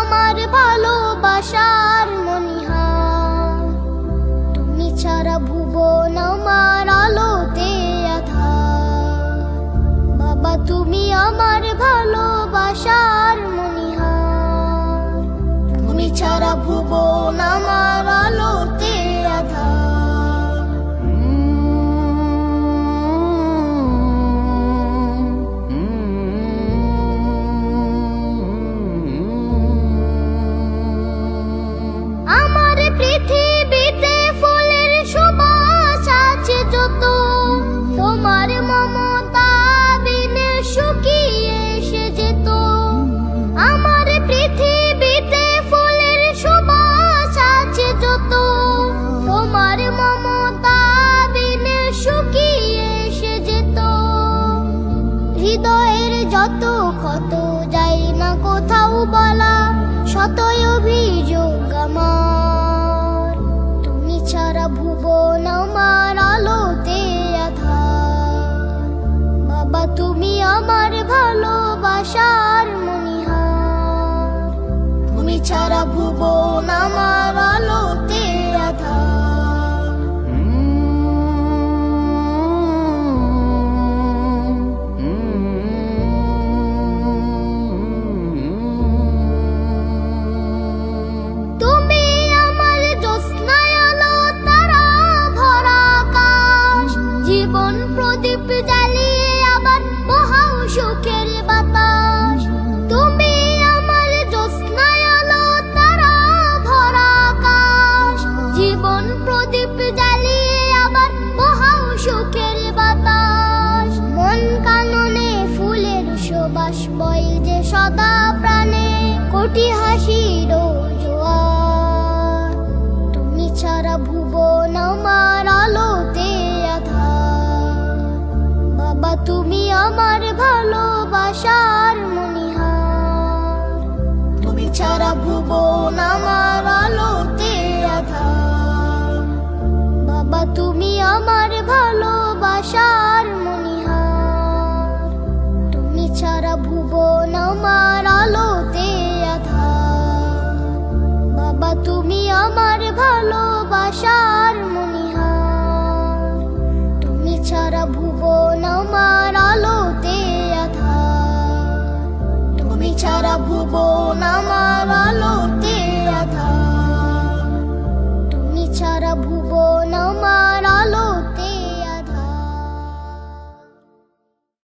আমার ভালোবাসার মনিহার, তুমি ছাড়া ভুবন আমার আলোতে আঁধার। বাবা তুমি আমার ভালোবাসার মনিহার, তুমি ছাড়া ভুবন আমার আলোতে আঁধার। আমার পৃথিবীতে ফুলের সুবাস আছে যত, তোমার মমতা বিনে শুকিয়ে এসে যেত। আমার পৃথিবীতে ফুলের সুবাস আছে যত, তোমার মমতা বিনে শুকিয়ে এসে যেত। হৃদয়ের যত ক্ষত যায় না কোথাও বলা, শতই অভিযোগ আমার, তুমি ছাড়া ভুবন আমার আলোতে আঁধার। বাবা তুমি আমার ভালোবাসার মনিহার, তুমি ছাড়া ভুবন আমার আলোতে আঁধার। তুমি আমার জ্যোৎস্নায় আলো তারা ভরা আকাশ, জীবন প্রদীপ জ্বালিয়ে আবার বহাও সুখের বাতাস। তুমি আমার জ্যোৎস্নায় আলো তারা ভরা আকাশ, জীবন প্রদীপ জ্বালিয়ে আবার বহাও সুখের বাতাস। মন কাননে ফুলের সুবাস বয় যে সদা প্রাণে, কোটি হাসির জোয়ার, তুমি ছাড়া ভুবন আমার আলোতে আঁধার। বাবা তুমি আমার ভালোবাসার মনিহার, তুমি ছাড়া ভুবন আমার আলোতে আঁধার। বাবা তুমি আমার ভালোবাসার মনিহার, তুমি ছাড়া ভুবন আমার আলোতে আঁধার। বাবা তুমি আমার ভালোবাসার মনিহার, তুমি ছাড়া ভুবন আমার আলোতে আঁধার। তুমি ছাড়া ভুবন আমার আলোতে আঁধার, তুমি ছাড়া ভুবন